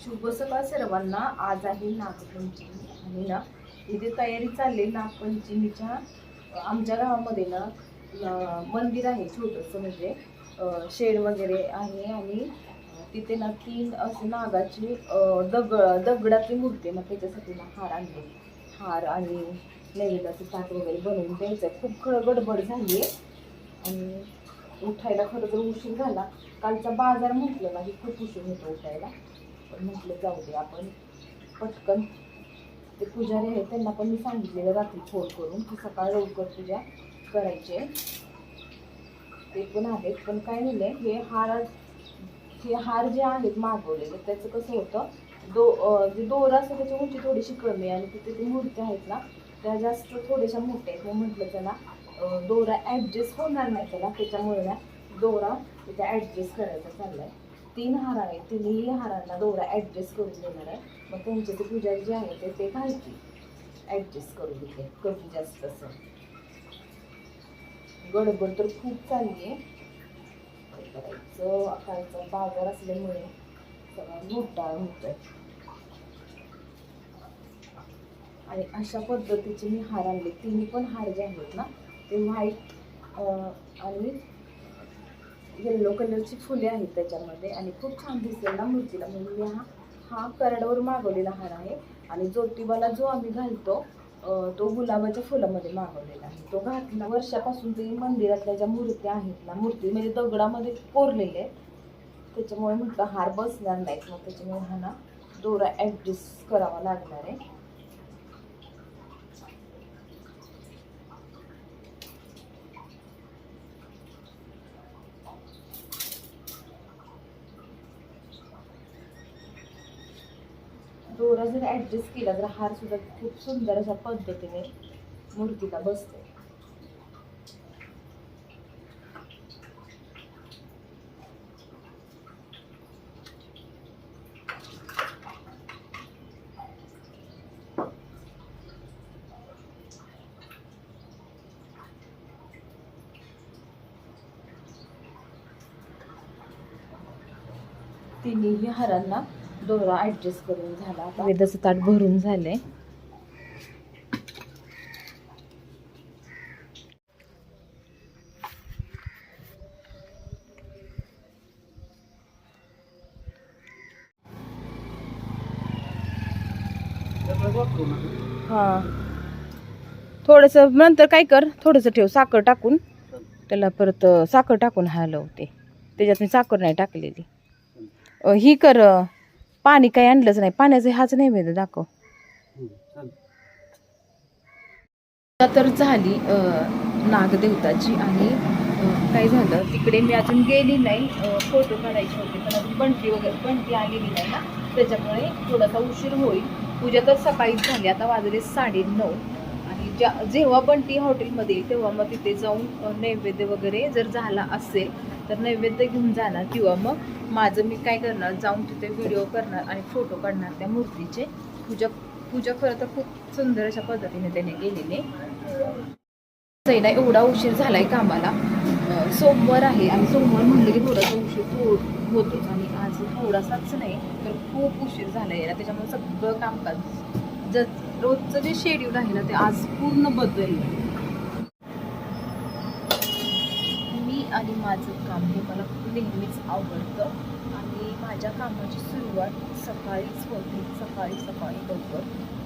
शुभ सकाळ सर्वांना. आज आहे नागपंचमी आणि ना इथे तयारी चालली नागपंचमीच्या. आमच्या गावामध्ये ना मंदिर आहे छोटंसं, म्हणजे शेड वगैरे आहे आणि तिथे ना 3 असे नागाची दगडाची मूर्ती आहे. मग त्याच्यासाठी ना हार आणले, हार आणि नैवेद्याचं ताट वगैरे बनवून द्यायचं आहे. खूप गडबड झाली आहे आणि उठायला खरं तर उशीर झाला. कालचा बाजार म्हटलं ना की खूप उशीर होतो उठायला, पण म्हटलं जाऊ दे आपण पटकन. ते पुजारी आहेत त्यांना पण मी सांगितलेलं रात्री फोन करून की सकाळ लवकर पूजा करायची आहे. ते पण आहेत, पण काय झालं हे हार जे आहेत मागवलेले त्याचं कसं होतं, जे दोरा असतं त्याची उंची थोडीशी कमी आहे आणि तिथे ते मूर्त्या आहेत ना त्या जास्त थोड्याशा मोठ्या आहेत. मग म्हटलं त्याला दोरा ॲडजस्ट होणार नाही त्याच्यामुळे ना दोरा तिथे ॲडजस्ट करायचा चाललाय. 3 हार आहेत, तिन्ही हारांना दोरा ॲडजस्ट करून देणार आहे. मग त्यांचे ते पुजारी जे आहे ते घालतील ॲडजस्ट करून तिथे कमी जास्त असं. गडबड तर खूप चालली आहे. काय करायचं, आकाळचा बाजार असल्यामुळे सगळा घोटाळा होतोय. आणि अशा पद्धतीचे मी हार आणले. तिन्ही पण हार जे आहेत ना ते व्हाईट आणि येल्लो कलरची फुले आहेत त्याच्यामध्ये आणि खूप छान दिसेल ना मूर्तीला. म्हणून मी हा कराडावर मागवलेला हार आहे. आणि ज्योतिबाला जो आम्ही घालतो तो गुलाबाच्या फुलामध्ये मागवलेला आहे. तो घातला वर्षापासून. ते मंदिरातल्या ज्या मूर्त्या आहेत ना, मूर्ती म्हणजे दगडामध्ये कोरलेले आहेत, त्याच्यामुळे म्हटलं हार बसणार नाहीत. मग त्याच्यामुळे हा ना दोरा ॲडजस्ट करावा लागणार आहे. दोरा जर ॲडजस्ट केला तर हार सुद्धा खूप सुंदर अशा पद्धतीने मूर्तीला बसते. तिन्ही हारांना दोरा ॲडजस्ट करून झाला. आता वेदाचं ताट भरून झालंय. हां, थोडंसं नंतर काय कर, थोडंसं ठेव साखर टाकून त्याला, परत साखर टाकून हलवते. त्याच्यात मी साखर नाही टाकलेली. ही कर, पाणी काही आणलंच नाही. पाण्याचं हाच नैवेद्य दाखव. तर झाली नागदेवताची. आणि काय झालं तिकडे मी अजून गेली नाही, फोटो काढायचे होते, पण अजून बंटी आलेली नाही ना, त्याच्यामुळे थोडासा उशीर होईल. पूजा तर सकाळीच झाली. आता वाजले 9:30. आणि जेव्हा बंटी हॉटेलमध्ये येईल तेव्हा मग तिथे जाऊन नैवेद्य वगैरे जर झाला असेल तर नैवेद्य घेऊन जाणार, किंवा मग माझं मी काय करणार, जाऊन तिथे व्हिडिओ करणार आणि फोटो काढणार त्या मूर्तीचे. पूजा खरं तर खूप सुंदर अशा पद्धतीने त्याने केलेली. ना एवढा उशीर झालाय कामाला. सोमवार आहे आणि सोमवार म्हणलं की थोडासा उशीर होतोच. आणि आज थोडासाच नाही तर खूप उशीर झालाय ना, त्याच्यामुळे सगळं कामकाज रोजचं जे शेड्यूल आहे ना ते आज पूर्ण बदललं. मी आणि माझं काम हे मला नेहमीच आवडतं आणि माझ्या कामाची सुरुवात सकाळीच होते, सकाळी लवकर.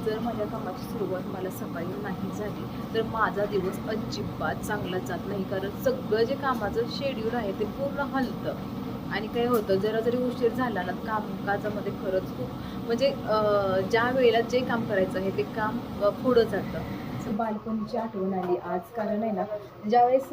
जर माझ्या कामाची सुरुवात मला सकाळी नाही झाली तर माझा दिवस अजिबात चांगला जात नाही, कारण सगळं जे कामाचं शेड्यूल आहे ते पूर्ण हलतं. आणि काय होतं, जरा जरी उशीर झाला ना कामकाजामध्ये खरंच खूप, म्हणजे ज्या वेळेला जे काम करायचं आहे ते काम पुढं जातं. बालपणीची आठवण आली आज, कारण आहे ना ज्यावेळेस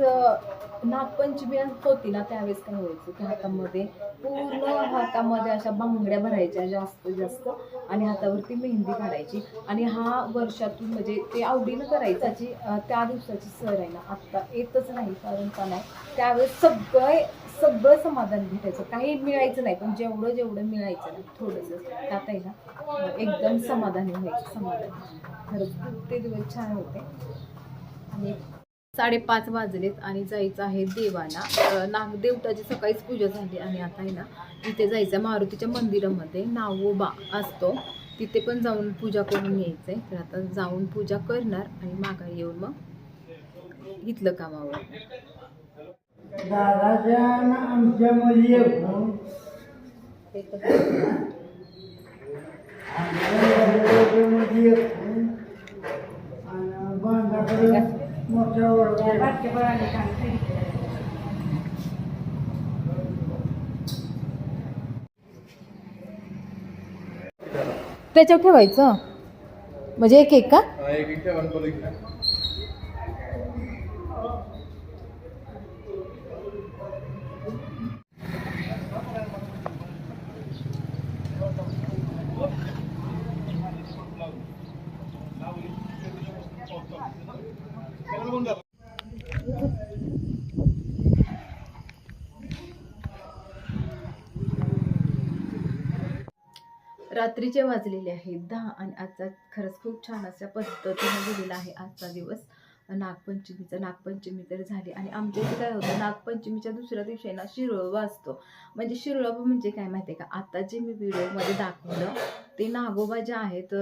नागपंचमी होती ना त्यावेळेस काय व्हायचं की पूर्ण हातामध्ये अशा बांगड्या भरायच्या जास्त आणि हातावरती मेहंदी काढायची. आणि हा वर्षातून म्हणजे ते आवडीनं करायची. त्या दिवसाची सर आहे ना आत्ता येतच नाही, कारण का नाही त्यावेळेस सगळं समाधान भेटायचं. काही मिळायचं नाही, पण जेवढं मिळायचं ना थोडंसं त्यात आहे ना एकदम समाधानी व्हायचं. खरंच खूप ते दिवस छान होते. आणि 5:30 वाजलेत आणि जायचं आहे देवाला. नागदेवताची सकाळीच पूजा झाली आणि आता आहे ना इथे जायचं मारुतीच्या मंदिरामध्ये नागोबा असतो, तिथे पण जाऊन पूजा करून यायचं आहे. तर आता जाऊन पूजा करणार आणि माघारी येऊन मग इथलं कामावर. त्याच्यावर ठेवायचं म्हणजे एक एक का? रात्रीचे वाजलेले आहेत 10 आणि आजचा खरंच खूप छान अशा पद्धतीने गेलेला आहे आजचा दिवस. नागपंचमी तर झाली आणि आमच्या इथे काय होतं, नागपंचमीच्या दुसऱ्या दिवशी ना शिरोळबा असतो. म्हणजे शिरोळबा म्हणजे काय माहिती आहे का, आता जे मी व्हिडिओमध्ये दाखवलं ते नागोबा जे आहेत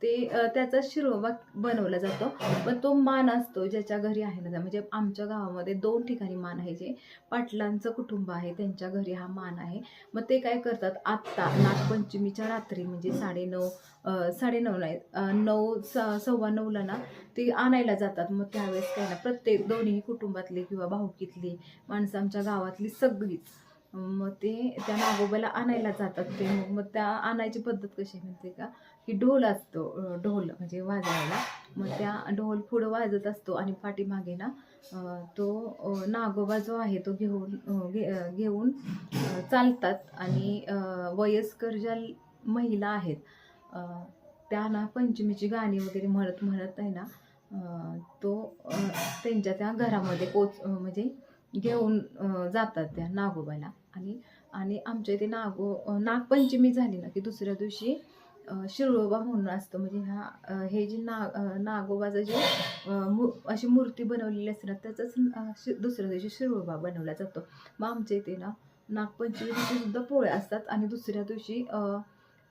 ते त्याचा शिरोबा बनवला जातो. पण तो मान असतो ज्याच्या घरी आहे ना, म्हणजे आमच्या गावामध्ये 2 ठिकाणी मान आहे. जे पाटलांचं कुटुंब आहे त्यांच्या घरी हा मान आहे. मग ते काय करतात, आत्ता नागपंचमीच्या रात्री म्हणजे 9:30 नाही 9:15 ना ते आणायला जातात. मग त्यावेळेस काय ना प्रत्येक दोन्ही कुटुंबातले किंवा भाऊकीतली माणसं आमच्या गावातली सगळीच मग ते त्या नागोबाला आणायला जातात. ते मग त्या आणायची पद्धत कशी माहिती का, की ढोल असतो, ढोल म्हणजे वाजवायला. मग त्या ढोल पुढं वाजत असतो आणि पाठीमागे ना तो नागोबा जो आहे तो घेऊन चालतात. आणि वयस्कर ज्या महिला आहेत त्या ना पंचमीची गाणी वगैरे म्हणत आहे ना तो त्यांच्या त्या घरामध्ये म्हणजे घेऊन जातात त्या नागोबाला. आणि आमच्या इथे नागपंचमी झाली ना की दुसऱ्या दिवशी शिरोबा म्हणून असतं. म्हणजे हे जे नागोबाचं जे अशी मूर्ती बनवलेली असते ना त्याचाच दुसऱ्या दिवशी शिरोबा बनवला जातो. मग आमच्या इथे ना नागपंचमी दिवशी सुद्धा पोळे असतात आणि दुसऱ्या दिवशी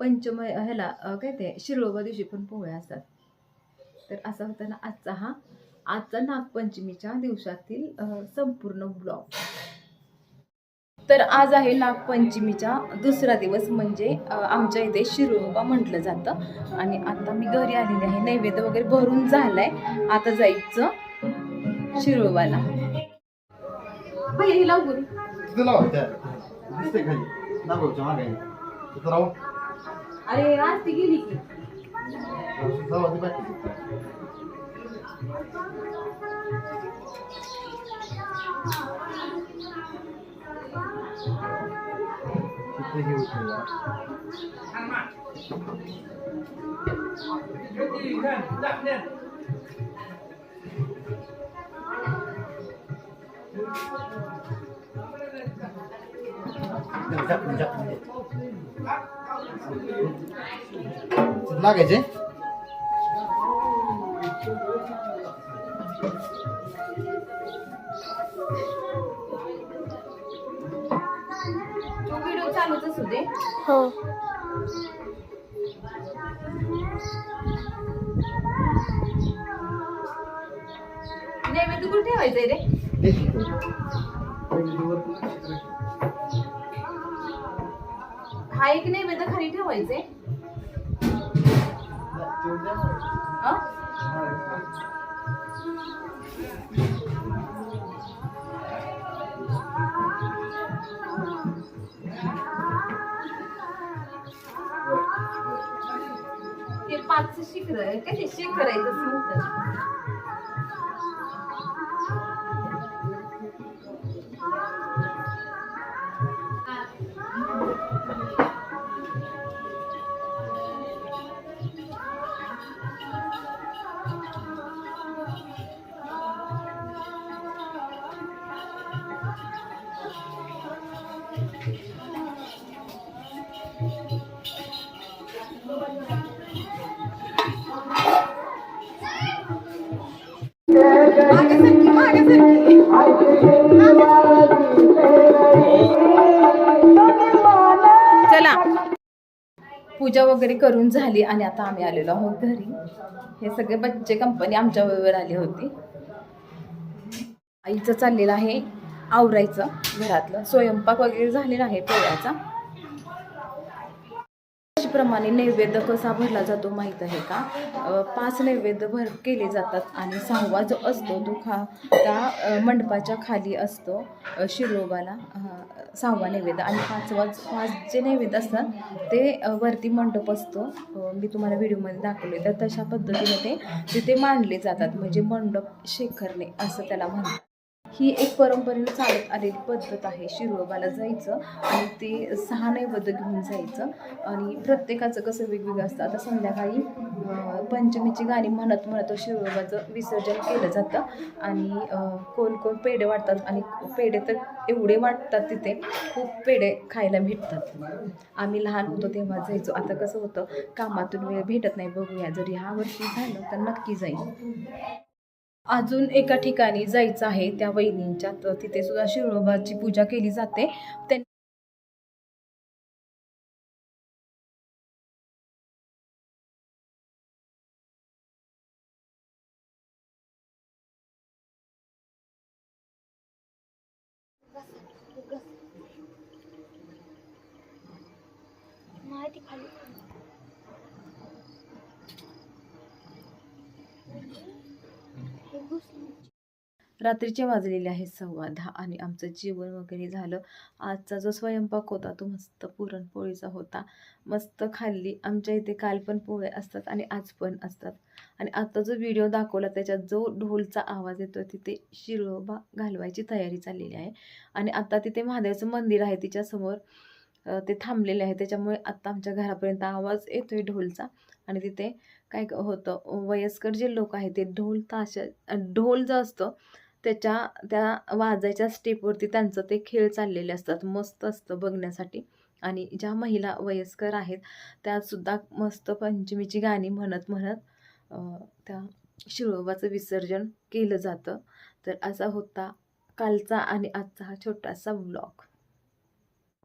काय ते शिरोबा दिवशी पण पोळे असतात. तर असा होता ना आजचा नागपंचमीच्या दिवसातील संपूर्ण ब्लॉग. तर आज आहे नागपंचमीचा दुसरा दिवस, म्हणजे आमच्या इथे शिरोबा म्हटलं जातं. आणि आता मी घरी आलेली आहे, नैवेद्य वगैरे भरून झालाय, आता जायचं शिरोबाला. अरे आज ती गेली की लागायचे. व्हिडिओ चालूच असू दे. हो. नैवेद्य कुठे ठेवायचंय रे? हा एक नैवेद्य खाली ठेवायचंय. ते 5 शिखर आहे काय, ते शिखर आहे तसं म्हणतात. पूजा वगैरे करून झाली आणि आता आम्ही आलेलो आहोत घरी. हे सगळे बच्चे कंपनी आमच्या बरोबर आली होती. आईचं चाललेलं आहे आवरायचं घरातलं, स्वयंपाक वगैरे झालेला आहे पोळ्याचा. त्याप्रमाणे नैवेद्य कसा भरला जातो माहीत आहे का? 5 नैवेद्य केले जातात आणि 6वा जो असतो तो त्या मंडपाच्या खाली असतो शिरोबाला 6वा नैवेद्य, आणि 5 जे नैवेद्य असतात ते वरती मंडप असतो. मी तुम्हाला व्हिडिओमध्ये दाखवले तर तशा पद्धतीने ते तिथे मांडले जातात, म्हणजे मंडप शेखरणे असं त्याला म्हणतात. ही एक परंपरेने चालत आलेली पद्धत आहे. शिरोबाला जायचं आणि ते 6 नैवेद्य घेऊन जायचं, आणि प्रत्येकाचं कसं वेगवेगळं असतं. आता संध्याकाळी पंचमीची गाणी म्हणत म्हणत शिरोबाचं विसर्जन केलं जातं, आणि कोण कोण पेढे वाटतात, आणि पेढे तर एवढे वाटतात तिथे, खूप पेढे खायला भेटतात. आम्ही लहान होतो तेव्हा जायचो. आता कसं होतं, कामातून वेळ भेटत नाही. बघूया, जर ह्या वर्षी झालं तर नक्की जाईल. अजून एका ठिकाणी जायचं आहे त्या वहिनींच्या, तर तिथे सुद्धा शिरोबाची पूजा केली जाते. रात्रीचे वाजलेले आहेत 10:15 आणि आमचं जेवण वगैरे झालं. आजचा जो स्वयंपाक होता तो मस्त पुरणपोळीचा होता. मस्त खाल्ली. आमच्या इथे काल पण पोळे असतात आणि आज पण असतात. आणि आता जो व्हिडिओ दाखवला त्याच्यात जो ढोलचा आवाज येतो तिथे शिरोबा घालवायची तयारी चाललेली आहे. आणि आता तिथे महादेवाचं मंदिर आहे तिच्यासमोर, ते थांबलेले आहे. त्याच्यामुळे आत्ता आमच्या घरापर्यंत आवाज येतोय ढोलचा. आणि तिथे काय होतं, वयस्कर जे लोक आहेत ते ढोल जो असतो त्या वाजायच्या स्टेपवरती त्यांचं ते खेळ चाललेले असतात. मस्त असतं बघण्यासाठी. आणि ज्या महिला वयस्कर आहेत त्यासुद्धा मस्त पंचमीची गाणी म्हणत म्हणत त्या शिरोबाचं विसर्जन केलं जातं. तर असा होता कालचा आणि आजचा हा छोटासा व्लॉग.